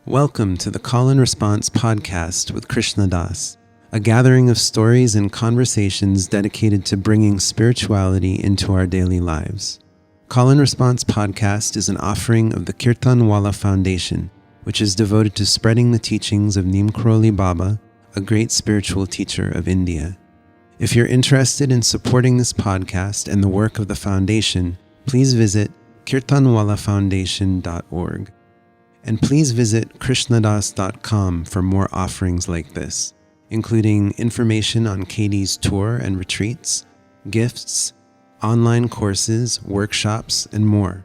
Welcome to the Call and Response podcast with Krishna Das, a gathering of stories and conversations dedicated to bringing spirituality into our daily lives. Call and Response podcast is an offering of the Kirtan Wallah Foundation, which is devoted to spreading the teachings of Neem Karoli Baba, a great spiritual teacher of India. If you're interested in supporting this podcast and the work of the foundation, please visit kirtanwallahfoundation.org. And please visit krishnadas.com for more offerings like this, including information on Katie's tour and retreats, gifts, online courses, workshops, and more.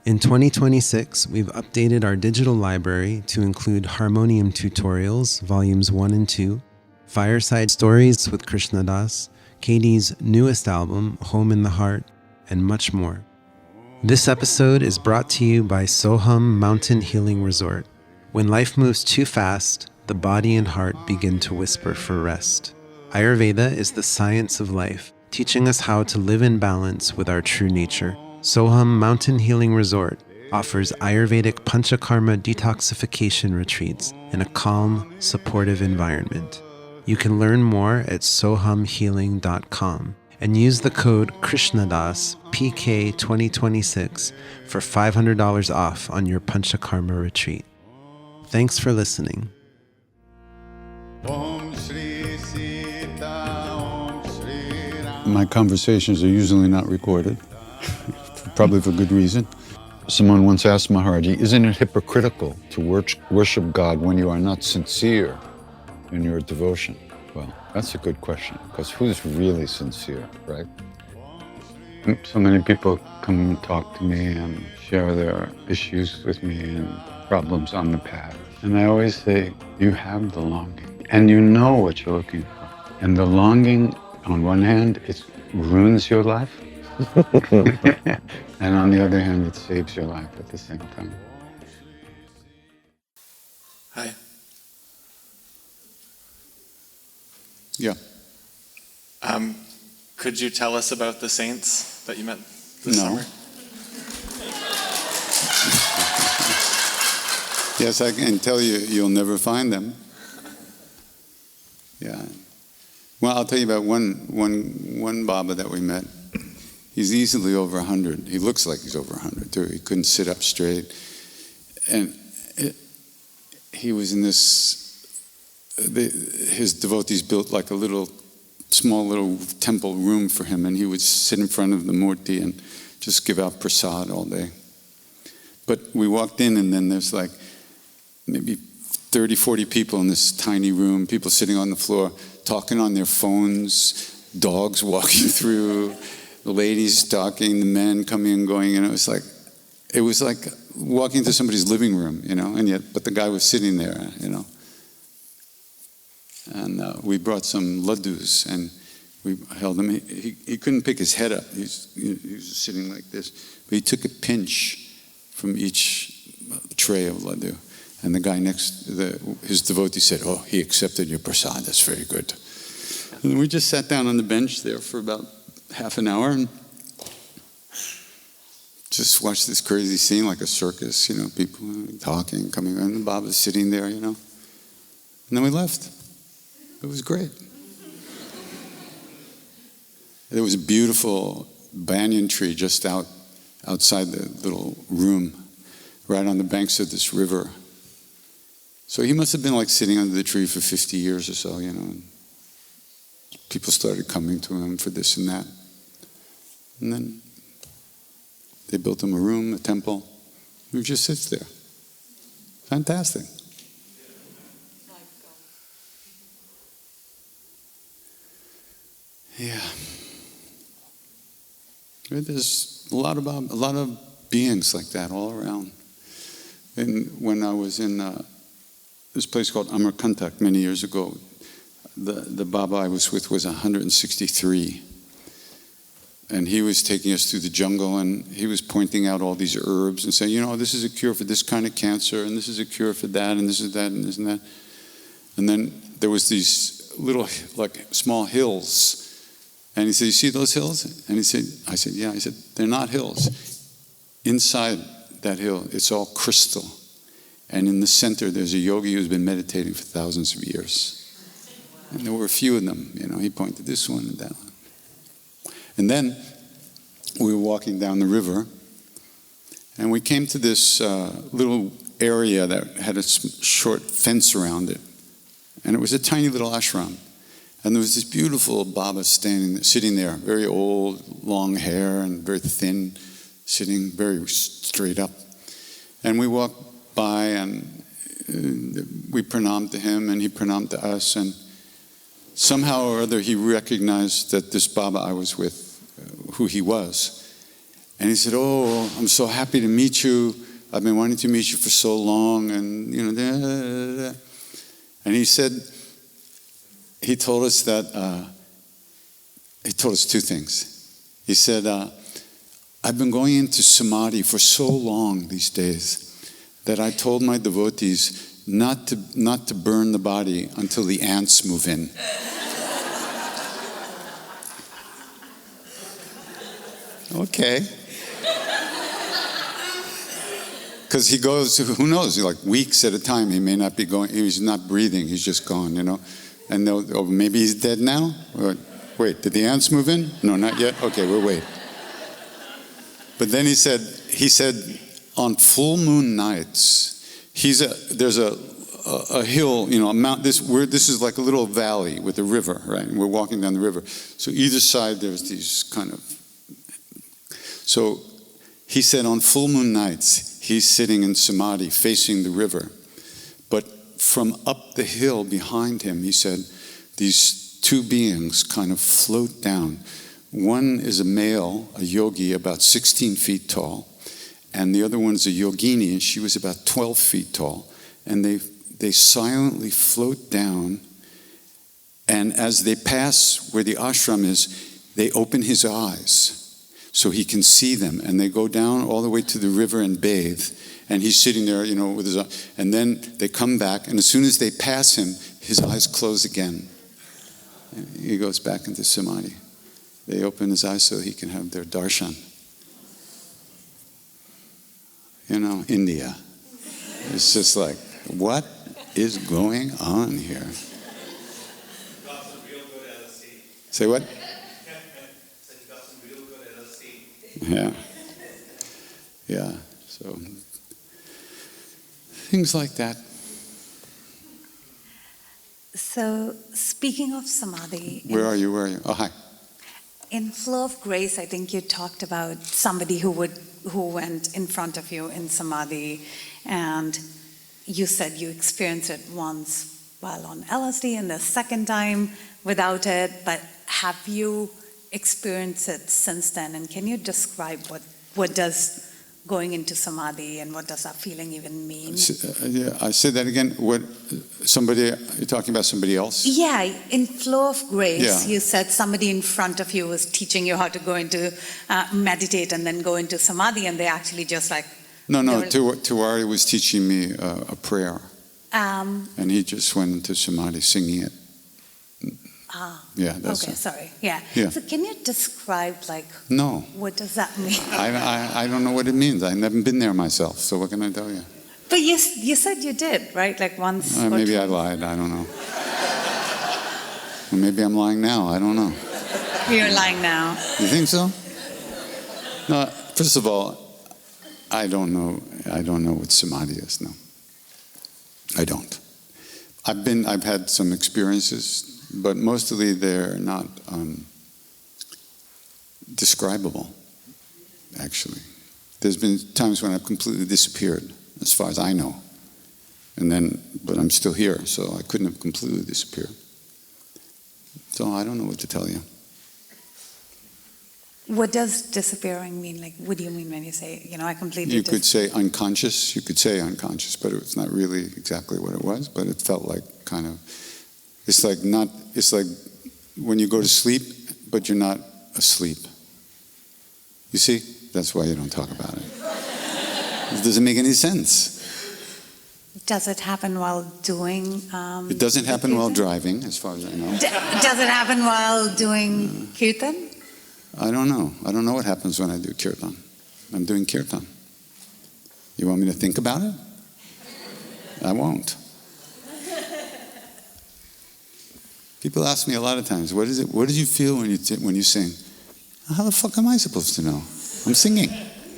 In 2026, we've updated our digital library to include harmonium tutorials, volumes 1 and 2, fireside stories with Krishna Das, Katie's newest album, Home in the Heart, and much more. This episode is brought to you by Soham Mountain Healing Resort. When life moves too fast, the body and heart begin to whisper for rest. Ayurveda is the science of life, teaching us how to live in balance with our true nature. Soham Mountain Healing Resort offers Ayurvedic Panchakarma detoxification retreats in a calm, supportive environment. You can learn more at sohamhealing.com. and use the code KRISHNADAS, PK2026, for $500 off on your Panchakarma retreat. Thanks for listening. My conversations are usually not recorded, probably for good reason. Someone once asked Maharaji, isn't it hypocritical to worship God when you are not sincere in your devotion? Well, that's a good question, because who's really sincere, right? So many people come and talk to me and share their issues with me and problems on the path. And I always say, you have the longing, and you know what you're looking for. And the longing, on one hand, it ruins your life. And on the other hand, it saves your life at the same time. Hi. Yeah. Could you tell us about the saints that you met this summer? Yes, I can tell you, you'll never find them. Yeah. Well, I'll tell you about one Baba that we met. He's easily over 100. He looks like he's over 100 too. He couldn't sit up straight. And he was in his devotees built like a small little temple room for him, and he would sit in front of the murti and just give out prasad all day. But we walked in, and then there's like maybe 30, 40 people in this tiny room, people sitting on the floor, talking on their phones, dogs walking through, the ladies talking, the men coming and going, and it was like walking into somebody's living room, but the guy was sitting there, And we brought some laddus, and we held him. He couldn't pick his head up. He was sitting like this. But he took a pinch from each tray of laddu. And the guy his devotee said, oh, he accepted your prasad. That's very good. And we just sat down on the bench there for about half an hour and just watched this crazy scene like a circus, people talking, coming, and the Baba's sitting there, And then we left. It was great. There was a beautiful banyan tree just outside the little room, right on the banks of this river. So he must have been like sitting under the tree for 50 years or so, And people started coming to him for this and that. And then they built him a room, a temple. He just sits there. Fantastic. Yeah. There's a lot of beings like that all around. And when I was in this place called Amarkantak many years ago, the Baba I was with was 163. And he was taking us through the jungle, and he was pointing out all these herbs and saying, this is a cure for this kind of cancer, and this is a cure for that, and this is that, and this and that. And then there was these little, like, small hills. And he said, you see those hills? And I said, yeah. He said, they're not hills. Inside that hill, it's all crystal. And in the center, there's a yogi who's been meditating for thousands of years. And there were a few of them. He pointed this one and that one. And then we were walking down the river, and we came to this little area that had a short fence around it. And it was a tiny little ashram. And there was this beautiful Baba sitting there, very old, long hair, and very thin, sitting very straight up. And we walked by, and we pranamed to him, and he pranamed to us. And somehow or other, he recognized that this Baba I was with, who he was. And he said, "Oh, I'm so happy to meet you. I've been wanting to meet you for so long." And, and he said, he told us two things. He said, "I've been going into samadhi for so long these days that I told my devotees not to burn the body until the ants move in." Okay. Because he goes, who knows, like weeks at a time, he may not be going, he's not breathing, he's just gone, And maybe he's dead now? Wait, did the ants move in? No, not yet? Okay, we'll wait. But then he said, on full moon nights, there's a hill, a mountain. This is like a little valley with a river, right? And we're walking down the river. So either side there's these kind of. So he said on full moon nights, he's sitting in samadhi facing the river. But from up the hill behind him, he said, these two beings kind of float down. One is a male, a yogi, about 16 feet tall. And the other one's a yogini, and she was about 12 feet tall. And they silently float down. And as they pass where the ashram is, they open his eyes so he can see them. And they go down all the way to the river and bathe. And he's sitting there, with his eyes. And then they come back, and as soon as they pass him, his eyes close again. And he goes back into samadhi. They open his eyes so he can have their darshan. India. It's just like, what is going on here? Say what? Yeah. So things like that. So speaking of samadhi, Where are you? Oh, hi. In Flow of Grace, I think you talked about somebody who went in front of you in samadhi, and you said you experienced it once while on LSD and the second time without it, but have you experienced it since then? And can you describe what does going into samadhi and what does that feeling even mean? I said that again. You're talking about somebody else? Yeah, in Flow of Grace, You said somebody in front of you was teaching you how to go into meditate and then go into samadhi, and they actually just like... No, Tiwari was teaching me a prayer. And he just went into samadhi singing it. Yeah, that's okay, it. Sorry. Yeah. So can you describe, No. What does that mean? I don't know what it means. I've never been there myself, so what can I tell you? But you said you did, right? Like once or maybe twice. I lied. I don't know. Or maybe I'm lying now. I don't know. You're lying now. You think so? No, first of all, I don't know. I don't know what samadhi is. No, I don't. I've had some experiences, but mostly they're not describable, actually. There's been times when I've completely disappeared, as far as I know. But I'm still here, so I couldn't have completely disappeared. So I don't know what to tell you. What does disappearing mean? Like, what do you mean when you say, I completely... You could say unconscious. You could say unconscious, but it's not really exactly what it was. But it felt like kind of... It's like when you go to sleep, but you're not asleep. You see? That's why you don't talk about it. It doesn't make any sense. Does it happen while doing... it doesn't happen while driving, as far as I know. Does it happen while doing kirtan? I don't know. I don't know what happens when I do kirtan. I'm doing kirtan. You want me to think about it? I won't. People ask me a lot of times, what did you feel when you sing? How the fuck am I supposed to know? I'm singing.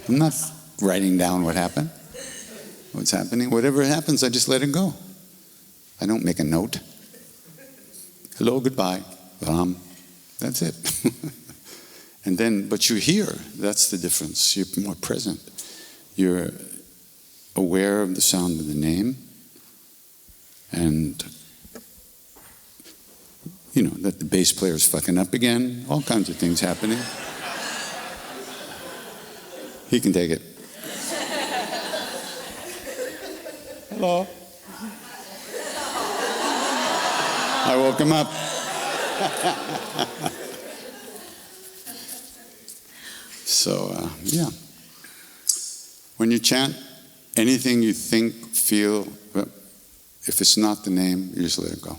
I'm not writing down what happened. What's happening? Whatever happens, I just let it go. I don't make a note. Hello, goodbye, Ram. That's it. And then, but you're here. That's the difference. You're more present. You're aware of the sound of the name, and you know that the bass player's fucking up again. All kinds of things happening. He can take it. Hello. I woke him up. So, yeah. When you chant, anything you think, feel, if it's not the name, you just let it go.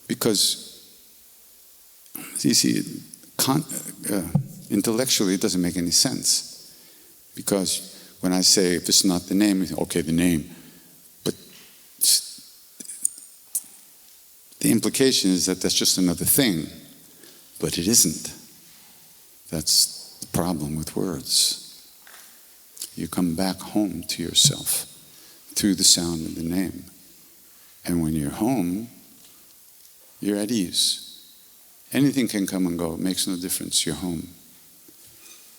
Because, you see, intellectually it doesn't make any sense. Because when I say, if it's not the name, okay, the name. But the implication is that that's just another thing. But it isn't. That's the problem with words. You come back home to yourself through the sound of the name. And when you're home, you're at ease. Anything can come and go. It makes no difference. You're home.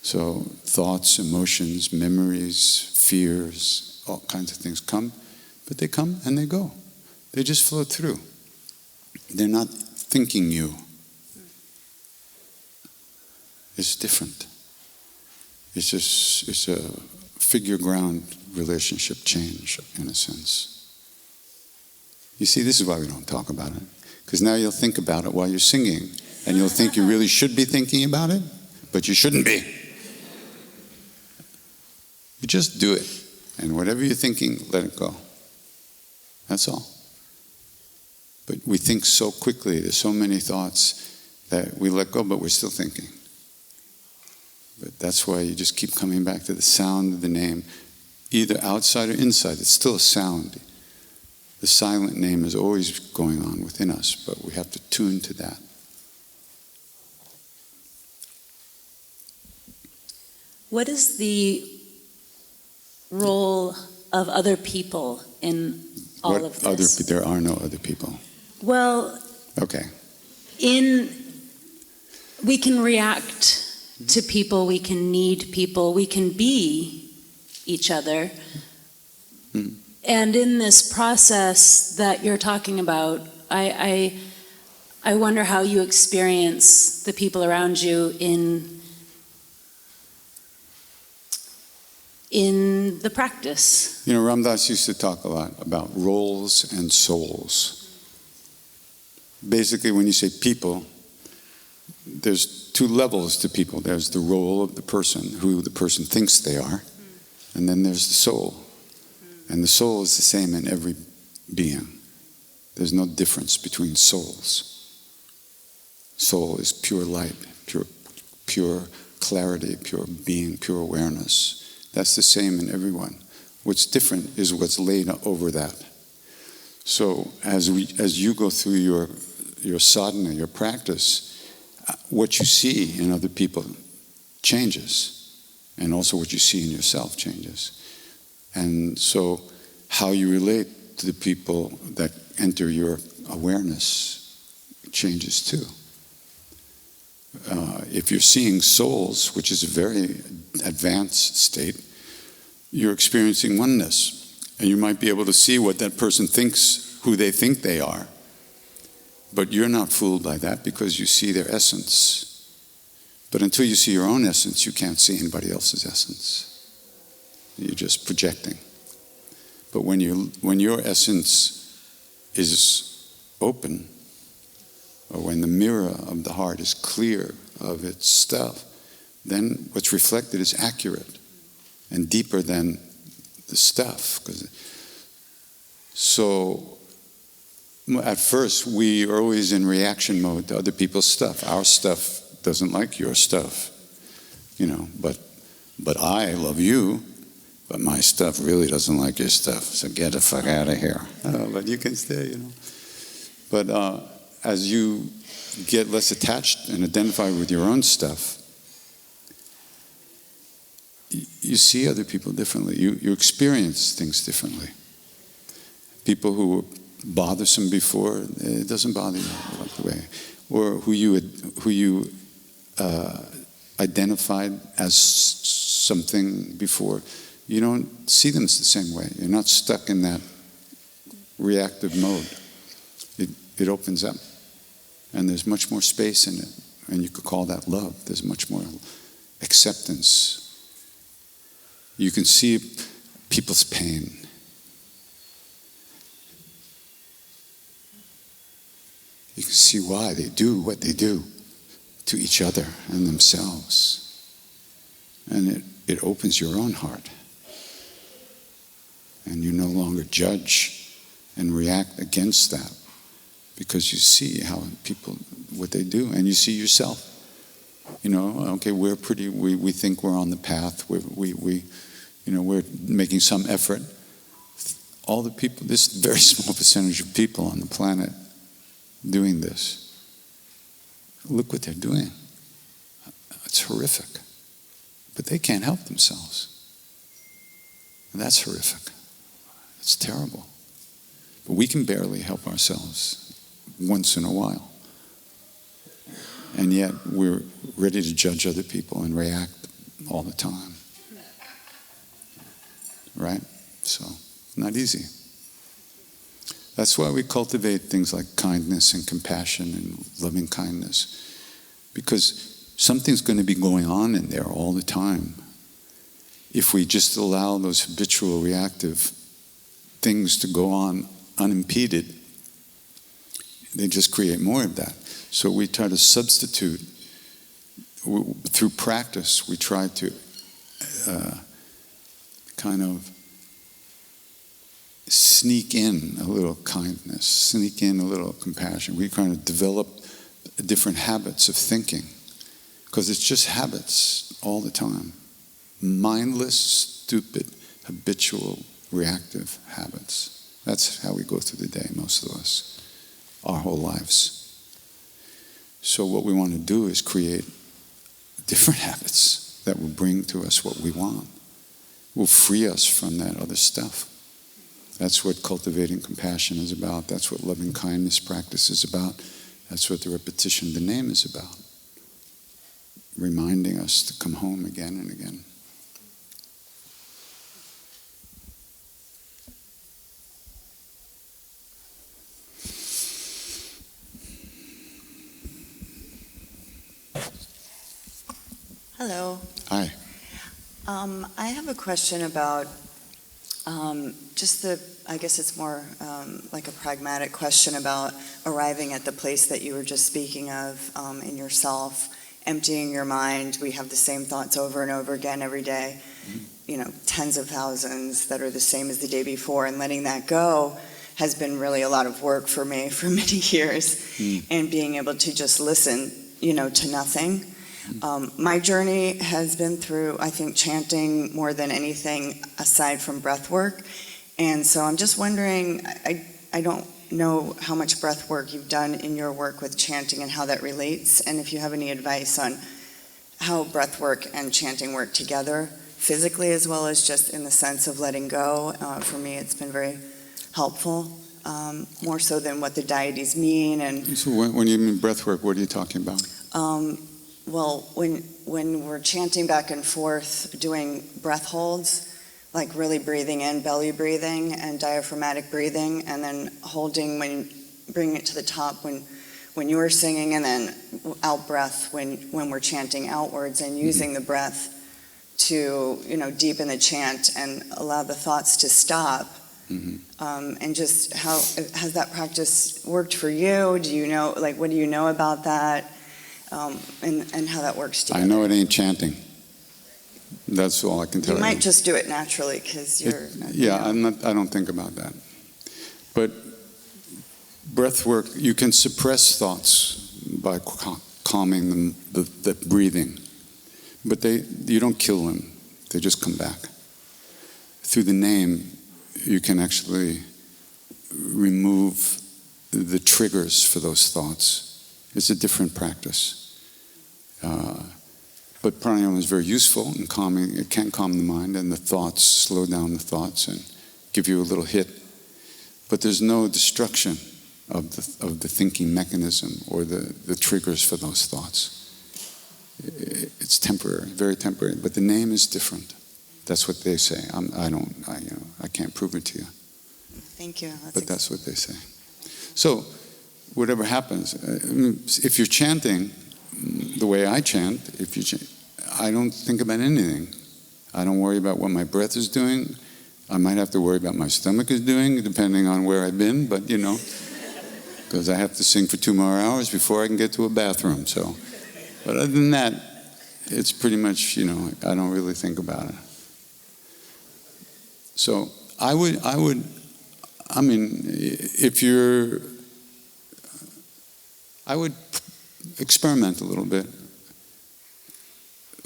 So thoughts, emotions, memories, fears, all kinds of things come, but they come and they go. They just flow through. They're not thinking you. It's different. It's a figure ground relationship change in a sense. You see, this is why we don't talk about it. Because now you'll think about it while you're singing, and you'll think you really should be thinking about it, but you shouldn't be. You just do it. And whatever you're thinking, let it go. That's all. But we think so quickly, there's so many thoughts that we let go, but we're still thinking. But that's why you just keep coming back to the sound of the name, either outside or inside. It's still a sound. The silent name is always going on within us, but we have to tune to that. What is the role of other people in all of this? There are no other people. Well, okay. We can react to people, we can need people, we can be each other. Mm. And in this process that you're talking about, I wonder how you experience the people around you in the practice. You know, Ram Dass used to talk a lot about roles and souls. Basically, when you say people, there's two levels to people. There's the role of the person, who the person thinks they are, and then there's the soul. And the soul is the same in every being. There's no difference between souls. Soul is pure light, pure clarity, pure being, pure awareness. That's the same in everyone. What's different is what's laid over that. So as you go through your sadhana, your practice, what you see in other people changes, and also what you see in yourself changes. And so how you relate to the people that enter your awareness changes too. If you're seeing souls, which is a very advanced state, you're experiencing oneness. And you might be able to see what that person thinks, who they think they are. But you're not fooled by that because you see their essence. But until you see your own essence, you can't see anybody else's essence. You're just projecting. But when your essence is open, or when the mirror of the heart is clear of its stuff, then what's reflected is accurate and deeper than the stuff. So at first, we are always in reaction mode to other people's stuff. Our stuff doesn't like your stuff, you know, but I love you, but my stuff really doesn't like your stuff, so get the fuck out of here. But you can stay, you know. But as you get less attached and identify with your own stuff, you see other people differently. You experience things differently. People who were bothersome before, it doesn't bother you the way. Or who you identified as something before, you don't see them the same way. You're not stuck in that reactive mode. It opens up, and there's much more space in it, and you could call that love. There's much more acceptance. You can see people's pain. You can see why they do what they do to each other and themselves. And it opens your own heart. And you no longer judge and react against that, because you see how people, what they do, and you see yourself. You know, okay, we think we're on the path, we're making some effort. All the people, this very small percentage of people on the planet doing this, look what they're doing. It's horrific. But they can't help themselves. And that's horrific. It's terrible. But we can barely help ourselves once in a while. And yet we're ready to judge other people and react all the time. Right? So, not easy. That's why we cultivate things like kindness and compassion and loving kindness. Because something's going to be going on in there all the time. If we just allow those habitual reactive things to go on unimpeded, they just create more of that. So we try to substitute, through practice, we try to kind of sneak in a little kindness, sneak in a little compassion. We kind of develop different habits of thinking, because it's just habits all the time. Mindless, stupid, habitual, reactive habits. That's how we go through the day, most of us, our whole lives. So what we want to do is create different habits that will bring to us what we want, will free us from that other stuff. That's what cultivating compassion is about. That's what loving kindness practice is about. That's what the repetition of the name is about. Reminding us to come home again and again. Hello. Hi. I have a question about I guess it's more like a pragmatic question about arriving at the place that you were just speaking of in yourself, emptying your mind. We have the same thoughts over and over again every day, tens of thousands that are the same as the day before, and letting that go has been really a lot of work for me for many years, and being able to just listen, to nothing. My journey has been through, I think, chanting more than anything aside from breath work. And so I'm just wondering, I don't know how much breath work you've done in your work with chanting and how that relates, and if you have any advice on how breath work and chanting work together, physically as well as just in the sense of letting go. For me, it's been very helpful, more so than what the deities mean. And so when you mean breath work, what are you talking about? Well, when we're chanting back and forth, doing breath holds, like really breathing in, belly breathing, and diaphragmatic breathing, and then holding when bringing it to the top when you were singing, and then out breath when we're chanting outwards, and using the breath to deepen the chant and allow the thoughts to stop. And just how has that practice worked for you? Do you know, what do you know about that? And how that works together. I know it ain't chanting. That's all I can tell you. You might just do it naturally because you're. I don't think about that. But breath work, you can suppress thoughts by calming them, the breathing. But you don't kill them. They just come back. through the name, you can actually remove the triggers for those thoughts. It's a different practice. But pranayama is very useful in calming. It can calm the mind and the thoughts, slow down the thoughts and give you a little hit. But there's no destruction of the thinking mechanism or the triggers for those thoughts. It's temporary, very temporary. But the name is different. That's what they say. I can't prove it to you. Thank you. But that's what they say. So, whatever happens, if you're chanting the way I chant, I don't think about anything. I don't worry about what my breath is doing. I might have to worry about my stomach is doing, depending on where I've been, but because I have to sing for 2 more hours before I can get to a bathroom. So, but other than that, it's pretty much, I don't really think about it. So I would, I would experiment a little bit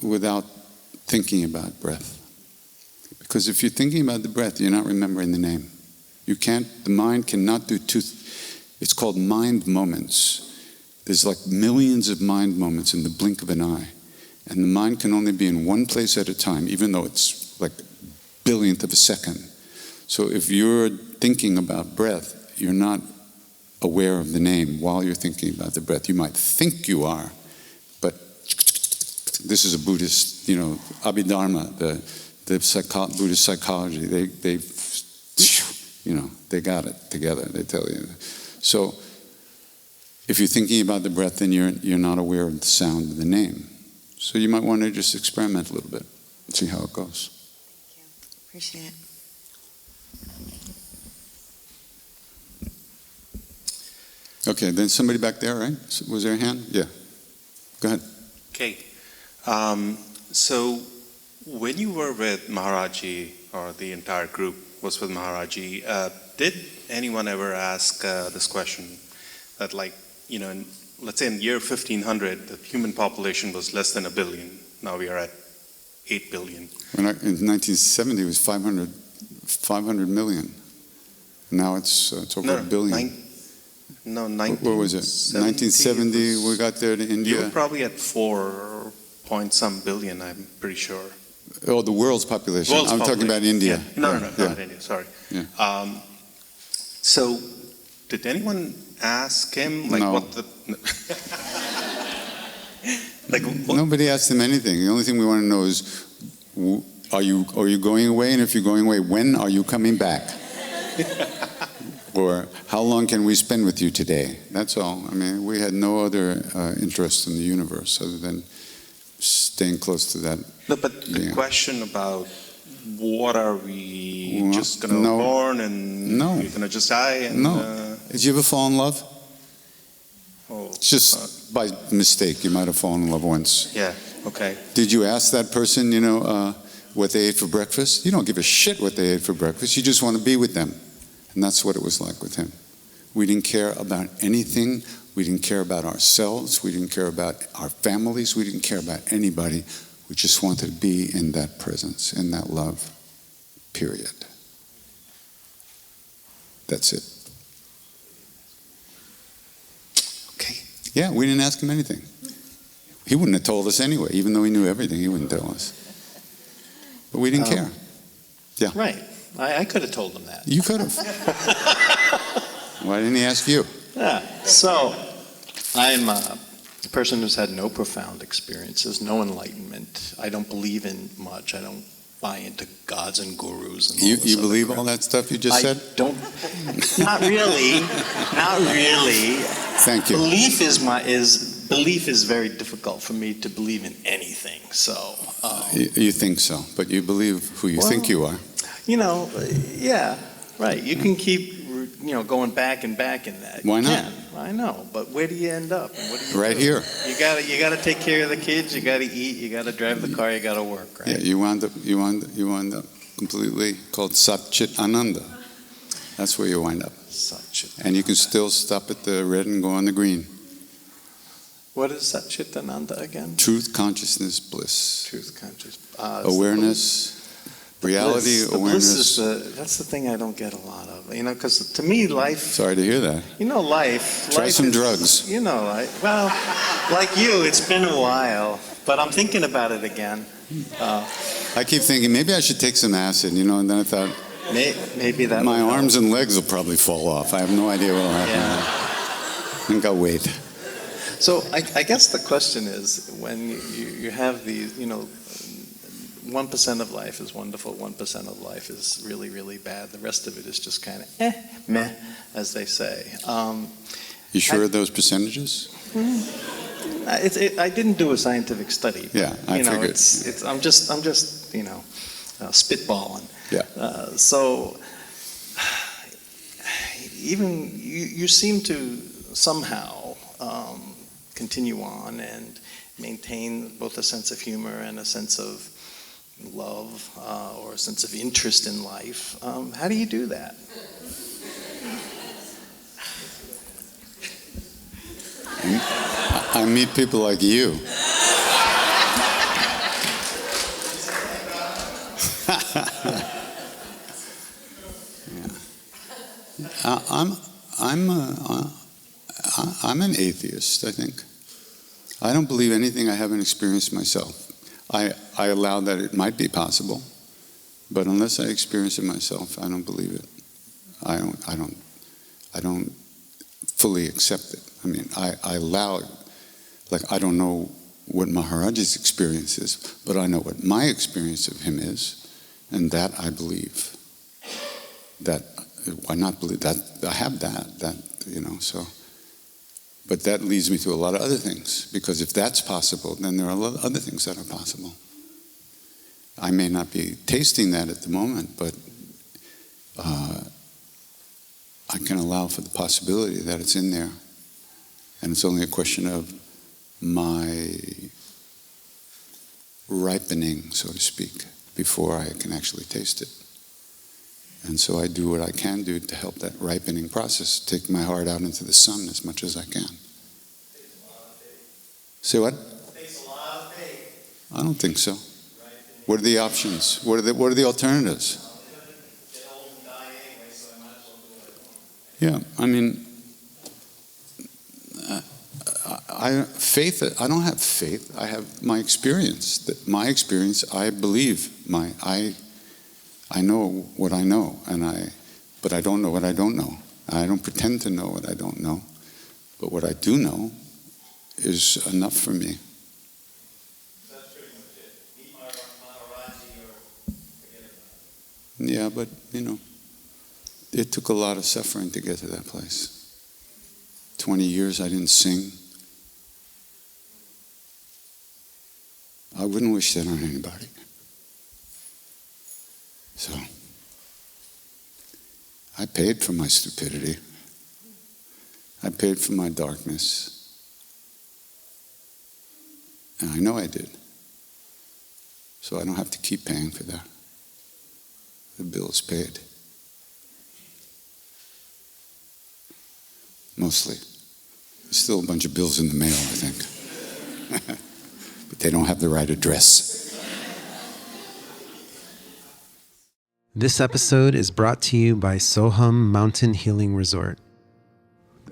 without thinking about breath. Because if you're thinking about the breath, you're not remembering the name. The mind cannot do it's called mind moments. There's like millions of mind moments in the blink of an eye. And the mind can only be in one place at a time, even though it's like billionth of a second. So if you're thinking about breath, you're not aware of the name while you're thinking about the breath. You might think you are, but this is a Buddhist, Abhidharma, the Buddhist psychology. They got it together. They tell you. So if you're thinking about the breath, then you're not aware of the sound of the name. So you might want to just experiment a little bit, see how it goes. Thank you. Appreciate it. Okay, then somebody back there, right? Was there a hand? Yeah. Go ahead. Okay. So when you were with Maharaji, or the entire group was with Maharaji, did anyone ever ask this question that, let's say in year 1500, the human population was less than 1 billion. Now we are at 8 billion. In 1970, it was 500 million. Now it's over 1 billion. What was it? 1970, we got there to India. You were probably at 4 point some billion, I'm pretty sure. Oh, the world's population. I'm talking about India. Yeah. No, not India, sorry. Yeah. So, did anyone ask him, No. what the... Nobody asked him anything. The only thing we want to know is, are you going away? And if you're going away, when are you coming back? Or how long can we spend with you today? That's all. We had no other interest in the universe other than staying close to that. No, but the question about what are we just going to No. born and No. you're going to just die? And, No. Did you ever fall in love? Just by mistake, you might have fallen in love once. Yeah, okay. Did you ask that person, what they ate for breakfast? You don't give a shit what they ate for breakfast. You just want to be with them. And that's what it was like with him. We didn't care about anything. We didn't care about ourselves. We didn't care about our families. We didn't care about anybody. We just wanted to be in that presence, in that love, period. That's it. Okay. Yeah, we didn't ask him anything. He wouldn't have told us anyway, even though he knew everything, he wouldn't tell us. But we didn't care. Yeah. Right. I could have told him that. You could have. Why didn't he ask you? Yeah. So, I'm a person who's had no profound experiences, no enlightenment. I don't believe in much. I don't buy into gods and gurus and all this You other believe crap. all that stuff you just said? I don't. Not really. Not really. Thank you. Belief is very difficult for me to believe in anything. So. You think so, but you believe who you think you are. Yeah, right. You can keep, going back and back in that. Why not? Yeah, I know, but where do you end up? What do you Right do? here. You gotta take care of the kids. You gotta eat. You gotta drive the car. You gotta work. Right. Yeah, you wound up completely called Satchit Ananda. That's where you wind up. Satchit. And you can still stop at the red and go on the green. What is Satchitananda again? Truth, consciousness, bliss. Truth conscious. Awareness, Reality, The bliss awareness. is that's the thing I don't get a lot of. Because to me, life. Sorry to hear that. Life. Try life some is, drugs. Well, like you, it's been a while, but I'm thinking about it again. I keep thinking maybe I should take some acid, and then I thought Maybe that. my would help. arms and legs will probably fall off. I have no idea what will happen. Yeah. I think I'll wait. So I guess the question is, when you have these, 1% of life is wonderful, 1% of life is really, really bad. The rest of it is just kind of meh, as they say. You sure of those percentages? I didn't do a scientific study. Yeah, I figured. I'm just spitballing. Yeah. So even you seem to somehow continue on and maintain both a sense of humor and a sense of love or a sense of interest in life. How do you do that? I meet people like you. I'm an atheist, I think. I don't believe anything I haven't experienced myself. I allow that it might be possible, but unless I experience it myself, I don't believe it. I don't fully accept it. I mean, I allow it. Like, I don't know what Maharaji's experience is, but I know what my experience of him is, and that I believe. That, why not believe that? I have that, so. But that leads me to a lot of other things, because if that's possible, then there are a lot of other things that are possible. I may not be tasting that at the moment, but I can allow for the possibility that it's in there. And it's only a question of my ripening, so to speak, before I can actually taste it. And so I do what I can do to help that ripening process, take my heart out into the sun as much as I can. Say what? It takes a lot of faith. I don't think so. What are the options? What are the alternatives? Get old and die anyway, so I might as well do it. Yeah, I mean, I don't have faith. I have my experience. My experience, I believe. I know what I know, but I don't know what I don't know. I don't pretend to know what I don't know, but what I do know is enough for me. That's pretty much it. Meet Maharaji or forget about it. Yeah, but it took a lot of suffering to get to that place. 20 years I didn't sing. I wouldn't wish that on anybody. So, I paid for my stupidity. I paid for my darkness. And I know I did. So I don't have to keep paying for that. The bill's paid. Mostly. There's still a bunch of bills in the mail, I think. But they don't have the right address. This episode is brought to you by Soham Mountain Healing Resort.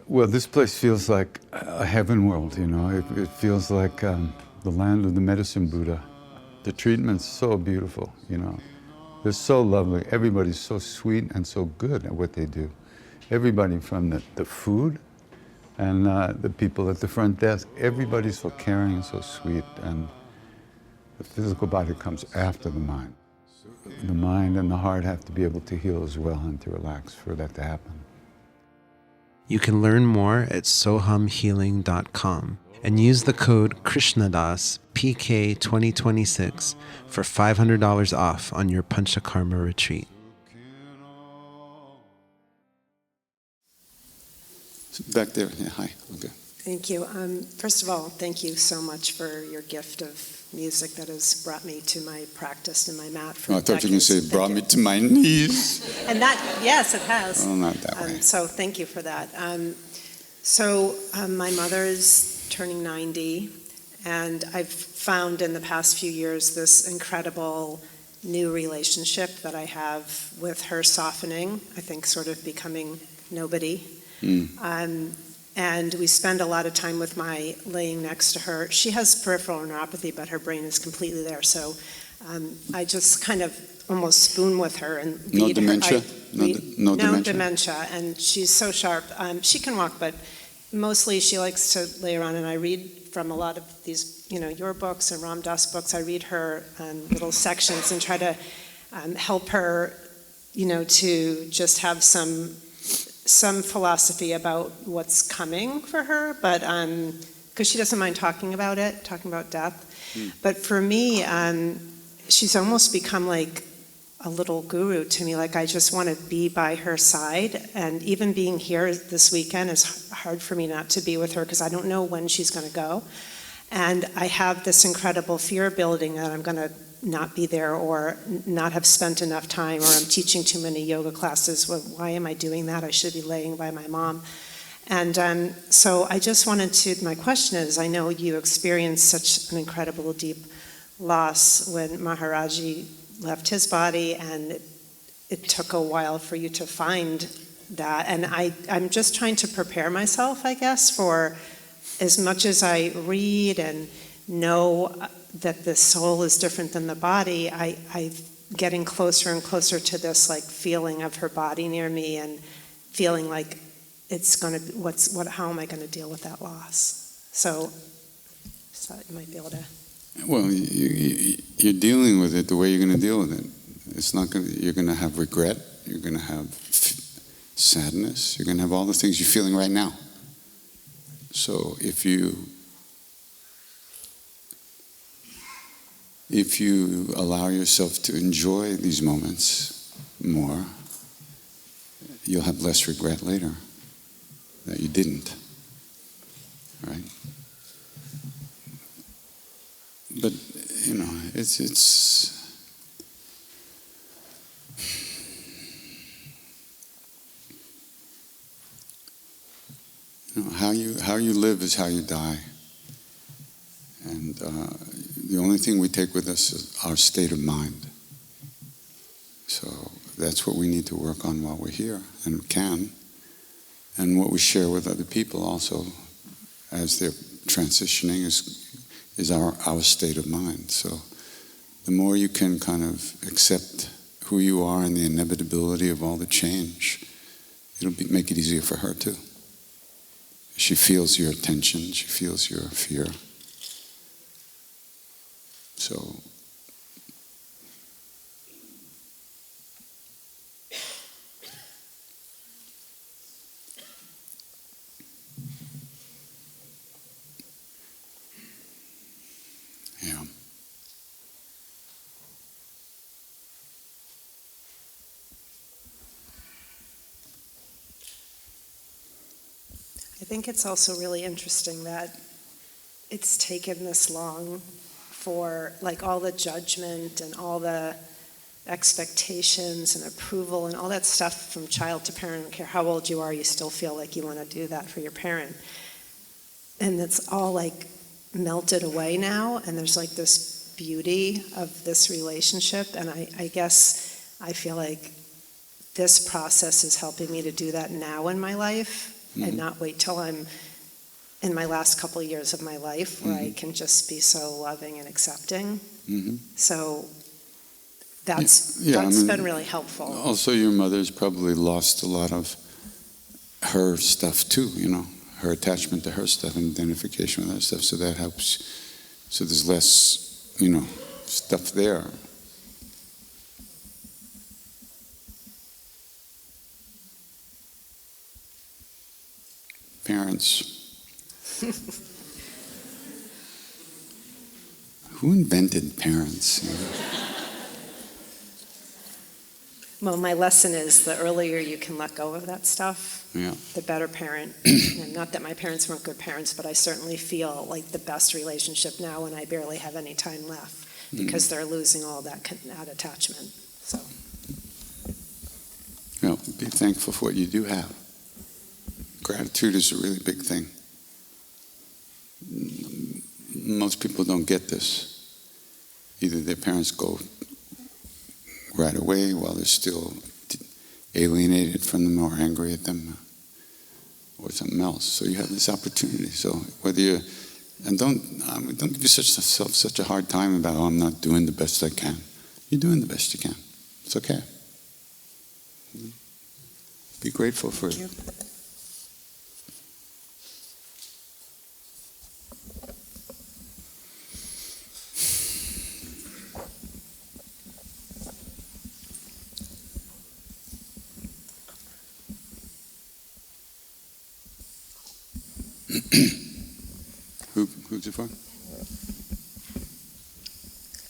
Well, this place feels like a heaven world, It feels like the land of the medicine Buddha. The treatment's so beautiful, They're so lovely. Everybody's so sweet and so good at what they do. Everybody from the food and the people at the front desk, everybody's so caring and so sweet. And the physical body comes after the mind. The mind and the heart have to be able to heal as well and to relax for that to happen. You can learn more at sohamhealing.com and use the code KRISHNADAS PK2026 for $500 off on your Panchakarma retreat. Back there, yeah, hi, okay. Thank you. First of all, thank you so much for your gift of music that has brought me to my practice and my mat for I thought you were going to decades. say, brought me to my knees. And that, yes, it has. Oh, not that way. So thank you for that. My mother is turning 90, and I've found in the past few years this incredible new relationship that I have with her softening, I think sort of becoming nobody. And we spend a lot of time with my laying next to her. She has peripheral neuropathy, but her brain is completely there. So I just kind of almost spoon with her and read No her. dementia? No No dementia? dementia, and she's so sharp. She can walk, but mostly she likes to lay around, and I read from a lot of these, your books and Ram Dass books. I read her little sections and try to help her, to just have some philosophy about what's coming for her, but because she doesn't mind talking about death. But for me, she's almost become like a little guru to me. Like I just want to be by her side, and even being here this weekend is hard for me not to be with her because I don't know when she's going to go, and I have this incredible fear building that I'm going to not be there or not have spent enough time, or I'm teaching too many yoga classes. Well, why am I doing that? I should be laying by my mom. And so I just wanted to, my question is, I know you experienced such an incredible deep loss when Maharaji left his body, and it took a while for you to find that. And I'm just trying to prepare myself, I guess, for as much as I read and know that the soul is different than the body, I getting closer and closer to this like feeling of her body near me, and feeling like it's going to, how am I going to deal with that loss? So you might be able to. Well, you're dealing with it the way you're going to deal with it. It's not going to, you're going to have regret, you're going to have sadness, you're going to have all the things you're feeling right now. So if you allow yourself to enjoy these moments more, you'll have less regret later that you didn't, right? But, it's how you live is how you die. And the only thing we take with us is our state of mind. So that's what we need to work on while we're here, and can. And what we share with other people also as they're transitioning is our state of mind. So the more you can kind of accept who you are and the inevitability of all the change, it'll make it easier for her too. She feels your tension, she feels your fear. So yeah. I think it's also really interesting that it's taken this long for like all the judgment and all the expectations and approval and all that stuff from child to parent. I don't care how old you are, you still feel like you want to do that for your parent. And it's all like melted away now, and there's like this beauty of this relationship, and I guess I feel like this process is helping me to do that now in my life, and not wait till I'm in my last couple of years of my life where I can just be so loving and accepting. So that's been really helpful. Also, your mother's probably lost a lot of her stuff too, her attachment to her stuff and identification with her stuff, so that helps. So there's less, stuff there. Parents. Who invented parents? Well, my lesson is the earlier you can let go of that stuff, the better parent. And not that my parents weren't good parents, but I certainly feel like the best relationship now when I barely have any time left because they're losing all that attachment. So, be thankful for what you do have. Gratitude is a really big thing. Most people don't get this. Either their parents go right away while they're still alienated from them or angry at them or something else. So you have this opportunity. So whether you, and don't give yourself such a hard time about, oh, I'm not doing the best I can. You're doing the best you can. It's okay. Be grateful for it. Who's it for?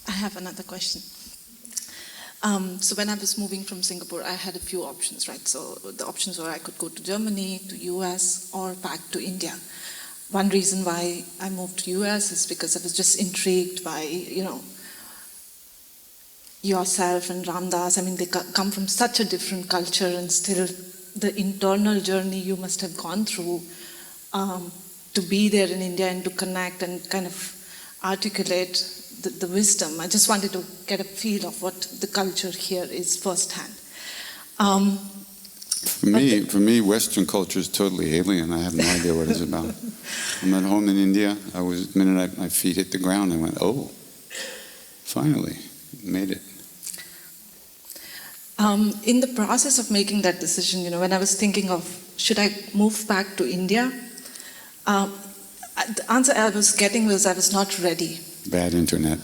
I have another question. So when I was moving from Singapore, I had a few options, right? So the options were I could go to Germany, to US, or back to India. One reason why I moved to US is because I was just intrigued by, yourself and Ramdas. I mean, they come from such a different culture, and still the internal journey you must have gone through to be there in India and to connect and kind of articulate the wisdom. I just wanted to get a feel of what the culture here is firsthand. For me, Western culture is totally alien. I have no idea what it's about. I'm at home in India. The minute my feet hit the ground, I went, oh, finally, made it. In the process of making that decision, when I was thinking of, should I move back to India? The answer I was getting was I was not ready. Bad internet.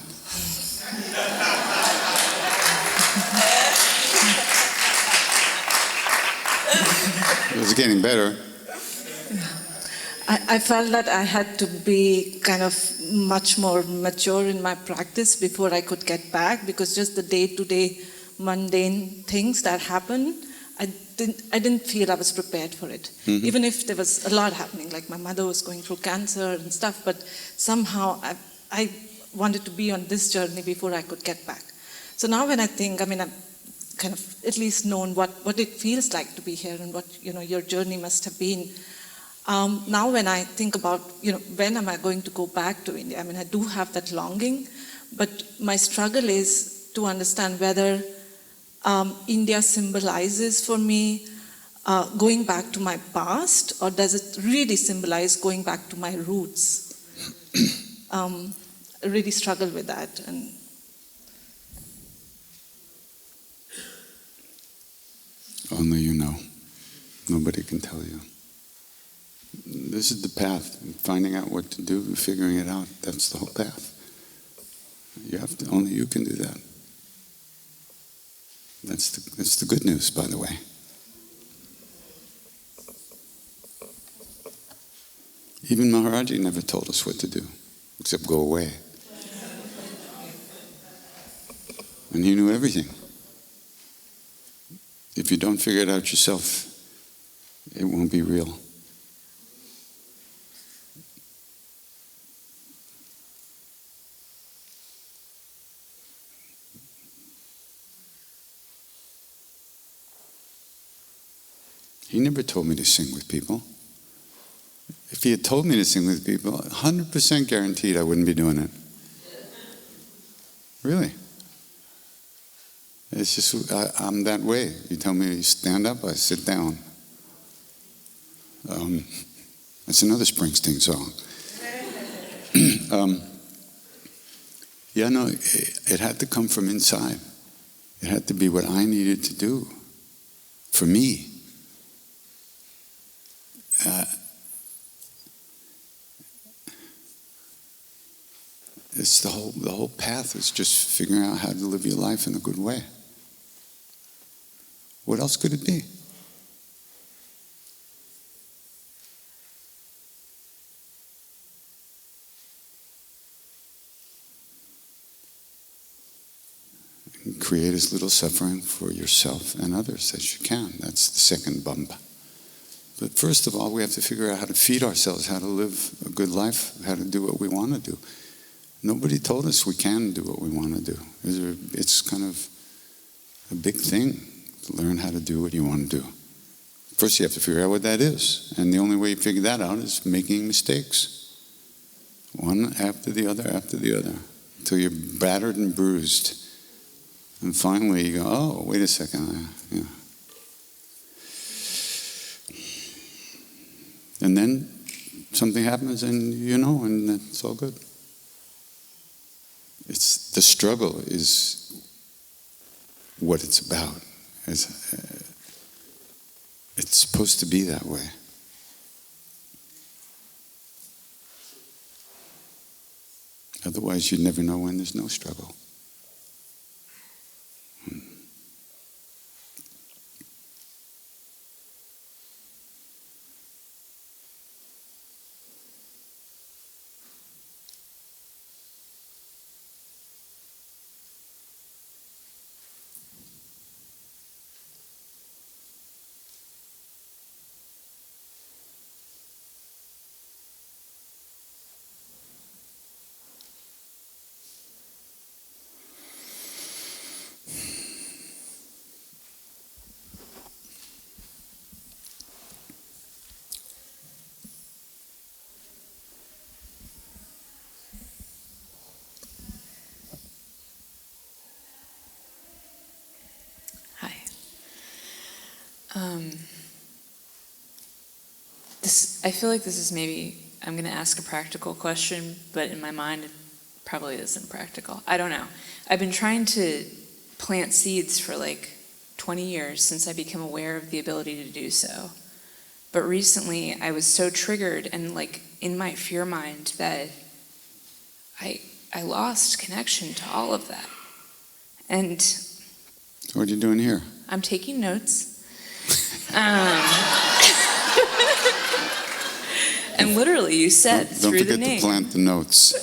It was getting better. I felt that I had to be kind of much more mature in my practice before I could get back, because just the day-to-day mundane things that happen, I didn't feel I was prepared for it. Mm-hmm. Even if there was a lot happening, like my mother was going through cancer and stuff, but somehow I wanted to be on this journey before I could get back. So now when I think, I've kind of at least known what it feels like to be here and what your journey must have been. Now when I think about when am I going to go back to India, I do have that longing, but my struggle is to understand whether India symbolizes for me going back to my past, or does it really symbolize going back to my roots? I really struggle with that. And only you know. Nobody can tell you. This is the path. Finding out what to do, figuring it out. That's the whole path. Only you can do that. That's the good news, by the way. Even Maharaji never told us what to do, except go away. And he knew everything. If you don't figure it out yourself, it won't be real. He never told me to sing with people. If he had told me to sing with people, 100% guaranteed I wouldn't be doing it. Really. It's just, I'm that way. You tell me to stand up, I sit down. That's another Springsteen song. It had to come from inside. It had to be what I needed to do for me. It's the whole path is just figuring out how to live your life in a good way. What else could it be? And create as little suffering for yourself and others as you can. That's the second bamba. But first of all, we have to figure out how to feed ourselves, how to live a good life, how to do what we want to do. Nobody told us we can do what we want to do. It's kind of a big thing to learn how to do what you want to do. First, you have to figure out what that is. And the only way you figure that out is making mistakes. One after the other, until you're battered and bruised. And finally you go, oh, wait a second. Yeah. And then something happens and you know, and it's all good. The struggle is what it's about. It's supposed to be that way. Otherwise, you'd never know when there's no struggle. I feel like this is maybe, I'm going to ask a practical question, but in my mind it probably isn't practical. I don't know. I've been trying to plant seeds for like 20 years since I became aware of the ability to do so. But recently I was so triggered and like in my fear mind that I lost connection to all of that. And What are you doing here? I'm taking notes. And literally, you said Don't through the forget name. to plant the notes.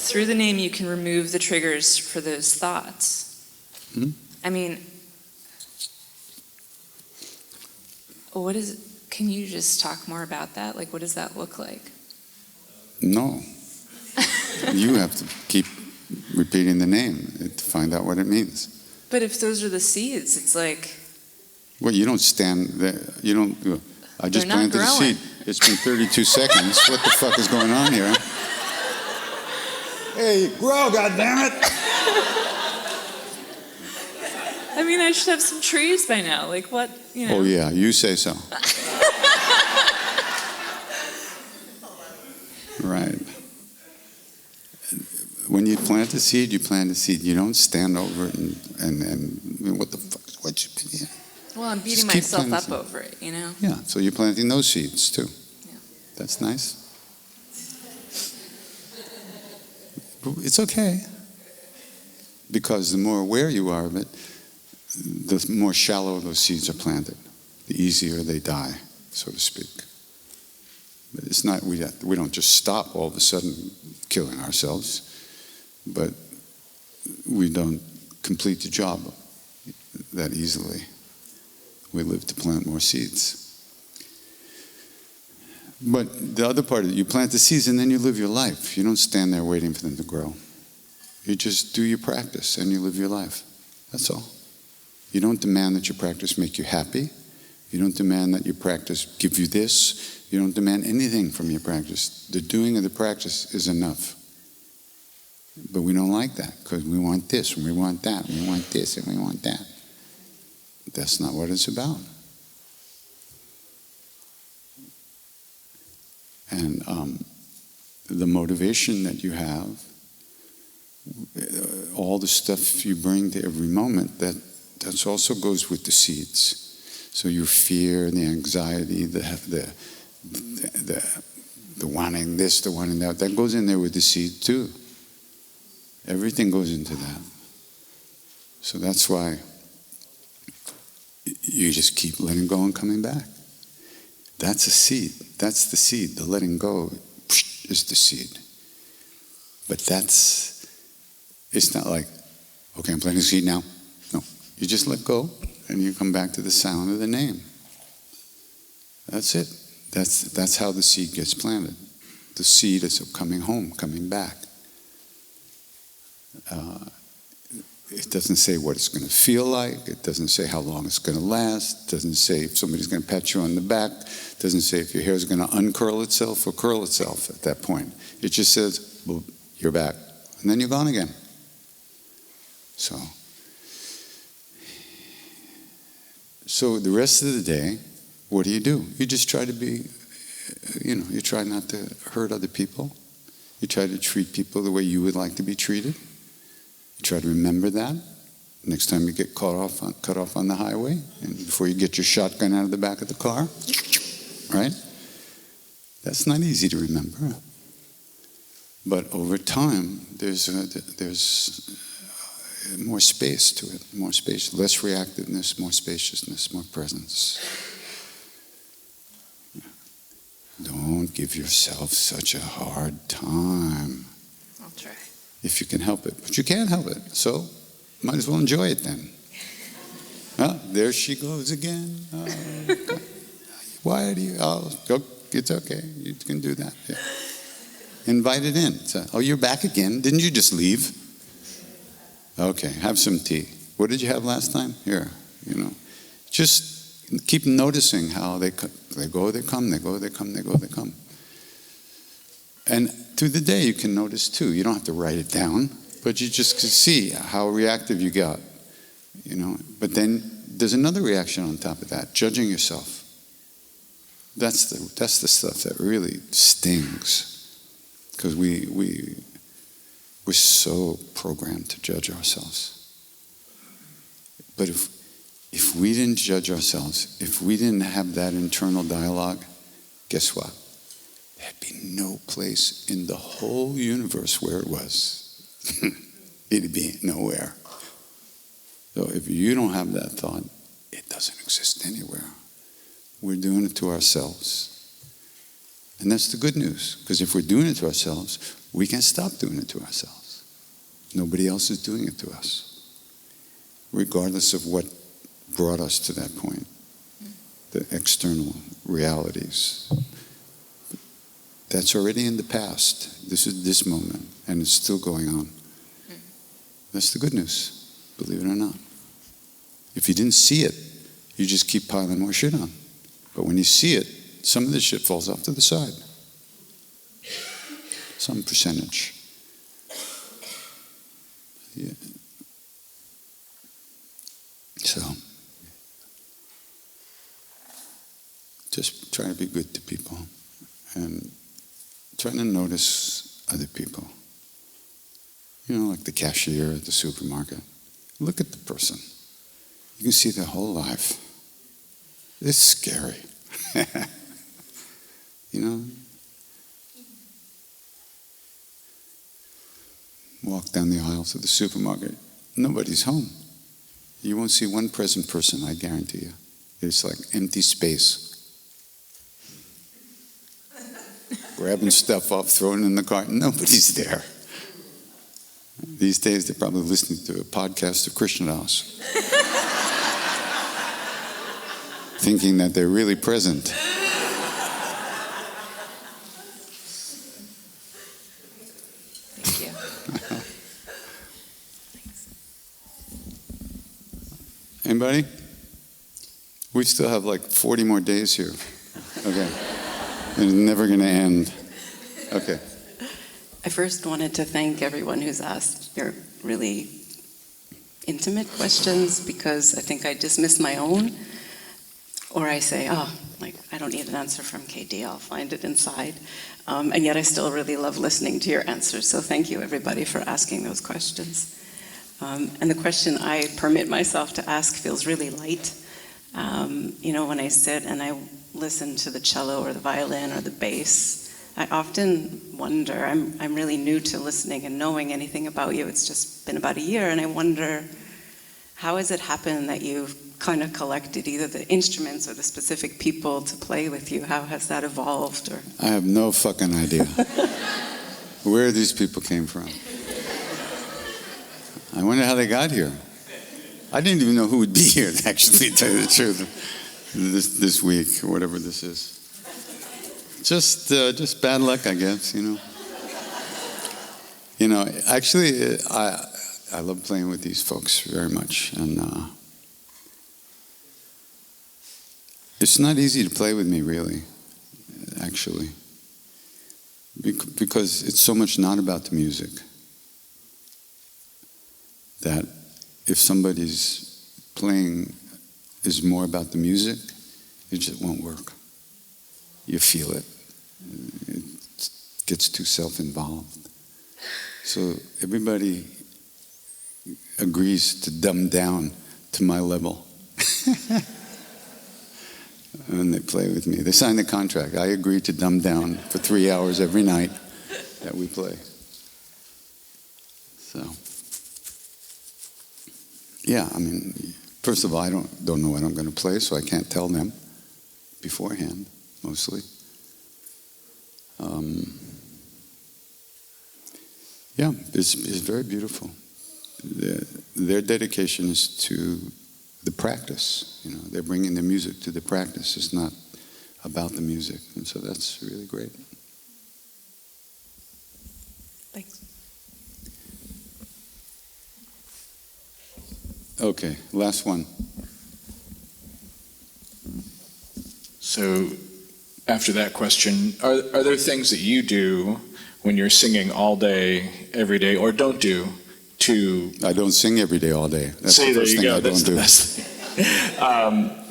Through the name, you can remove the triggers for those thoughts. Hmm? I mean, what is? Can you just talk more about that? Like, what does that look like? No. You have to keep repeating the name to find out what it means. But if those are the seeds, it's like. Well, you don't stand there. You don't. I just They're not planted a growing. seed. It's been 32 seconds. What the fuck is going on here? Hey, grow, goddammit! I mean, I should have some trees by now. Like what? You know. Oh yeah, you say so. Right. When you plant a seed, you plant a seed. You don't stand over it and what the fuck? What you been here? Well, I'm beating Just keep myself up planting. over it, you know. Yeah, so you're planting those seeds too. Yeah. That's nice. It's okay. Because the more aware you are of it, the more shallow those seeds are planted. The easier they die, so to speak. But it's not, we don't just stop all of a sudden killing ourselves, but we don't complete the job that easily. We live to plant more seeds. But the other part of it, you plant the seeds and then you live your life. You don't stand there waiting for them to grow. You just do your practice and you live your life. That's all. You don't demand that your practice make you happy. You don't demand that your practice give you this. You don't demand anything from your practice. The doing of the practice is enough. But we don't like that because we want this and we want that and we want this and we want that. That's not what it's about. And the motivation that you have, all the stuff you bring to every moment, that also goes with the seeds. So your fear, the anxiety, the wanting this, the wanting that goes in there with the seed too. Everything goes into that. So that's why you just keep letting go and coming back. That's a seed. That's the seed. The letting go is the seed. But it's not like, okay, I'm planting a seed now. No, you just let go and you come back to the sound of the name. That's it. That's how the seed gets planted. The seed is of coming home, coming back. It doesn't say what it's going to feel like. It doesn't say how long it's going to last. It doesn't say if somebody's going to pat you on the back. It doesn't say if your hair is going to uncurl itself or curl itself at that point. It just says, well, you're back. and then you're gone again. So the rest of the day, what do? You just try to be, you try not to hurt other people. You try to treat people the way you would like to be treated. You try to remember that. Next time you get cut off on the highway, and before you get your shotgun out of the back of the car, right? That's not easy to remember. But over time, there's more space to it, more space, less reactiveness, more spaciousness, more presence. Don't give yourself such a hard time. I'll try. If you can help it. But you can't help it, so might as well enjoy it then. Oh, there she goes again. Oh, why do you? Oh, it's okay. You can do that. Yeah. Invite it in. So, oh, you're back again. Didn't you just leave? Okay, have some tea. What did you have last time? Here, Just keep noticing how they go, they come, they go, they come, they go, they come. And through the day, you can notice too. You don't have to write it down, but you just can see how reactive you got. But then there's another reaction on top of that, judging yourself. That's the stuff that really stings. Because we're so programmed to judge ourselves. But if we didn't judge ourselves, if we didn't have that internal dialogue, guess what? There'd be no place in the whole universe where it was. It'd be nowhere. So if you don't have that thought, it doesn't exist anywhere. We're doing it to ourselves. And that's the good news, because if we're doing it to ourselves, we can stop doing it to ourselves. Nobody else is doing it to us, regardless of what brought us to that point, the external realities. That's already in the past. This is this moment, and it's still going on. That's the good news, believe it or not. If you didn't see it, you just keep piling more shit on. But when you see it, some of the shit falls off to the side. Some percentage. Yeah. So, just try to be good to people and try to notice other people. Like the cashier at the supermarket. Look at the person. You can see their whole life. It's scary. Walk down the aisles of the supermarket. Nobody's home. You won't see one present person, I guarantee you. It's like empty space. Grabbing stuff off, throwing it in the cart. Nobody's there. These days, they're probably listening to a podcast of Krishna Das, thinking that they're really present. Thank you. Anybody? We still have like 40 more days here. Okay. It's never going to end. Okay. I first wanted to thank everyone who's asked your really intimate questions, because I think I dismiss my own, or I say, I don't need an answer from KD, I'll find it inside. And yet I still really love listening to your answers. So thank you, everybody, for asking those questions. And the question I permit myself to ask feels really light. When I sit and I listen to the cello or the violin or the bass, I often wonder, I'm really new to listening and knowing anything about you. It's just been about a year, and I wonder, how has it happened that you've kind of collected either the instruments or the specific people to play with you? How has that evolved? Or I have no fucking idea where these people came from. I wonder how they got here. I didn't even know who would be here, actually, to tell you the truth, this week, or whatever this is. Just bad luck, I guess, Actually, I love playing with these folks very much, and it's not easy to play with me, really, actually, because it's so much not about the music. that if somebody's playing is more about the music, it just won't work. You feel it. It gets too self-involved. So everybody agrees to dumb down to my level. And they play with me. They sign the contract. I agree to dumb down for 3 hours every night that we play. So, yeah, I mean, first of all, I don't know what I'm going to play, so I can't tell them beforehand, mostly. Yeah, it's very beautiful. Their dedication is to the practice. You know, they're bringing the music to the practice. It's not about the music, and so that's really great. Thanks. Okay, last one. So, after that question, are there things that you do when you're singing all day, every day, or don't do to... I don't sing every day, all day. That's the first thing I don't do.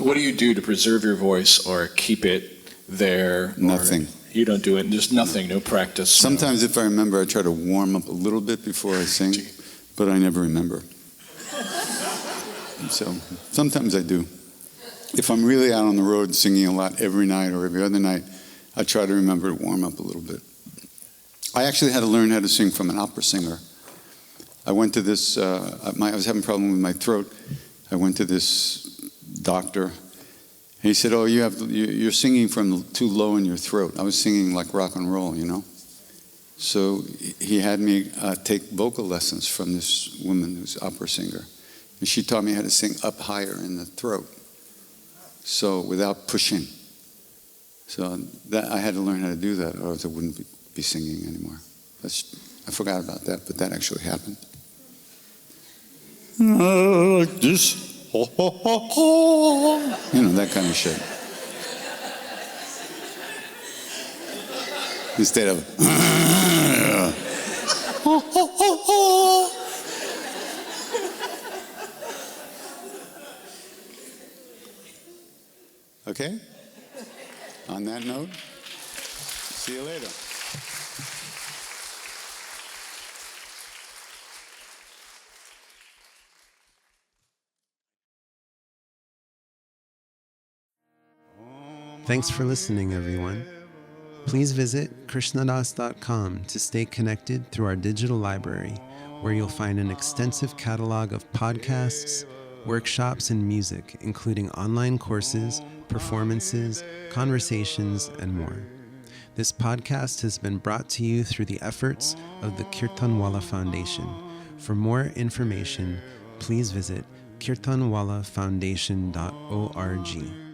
What do you do to preserve your voice or keep it there? Nothing. You don't do it, just nothing, no practice? Sometimes if I remember, I try to warm up a little bit before I sing, but I never remember. So sometimes I do. If I'm really out on the road singing a lot every night or every other night, I try to remember to warm up a little bit. I actually had to learn how to sing from an opera singer. I went to this, I was having a problem with my throat. I went to this doctor, and he said, "Oh, you're singing from too low in your throat." I was singing like rock and roll, you know. So he had me take vocal lessons from this woman who's an opera singer. And she taught me how to sing up higher in the throat, so without pushing. So that I had to learn how to do that, or else I wouldn't be singing anymore. I forgot about that, but that actually happened. Like this. You know, that kind of shit. Instead of... Okay? On that note, see you later. Thanks for listening, everyone. Please visit krishnadas.com to stay connected through our digital library, where you'll find an extensive catalog of podcasts, workshops, and music, including online courses, performances, conversations, and more. This podcast has been brought to you through the efforts of the Kirtan Wallah Foundation. For more information, please visit kirtanwallahfoundation.org.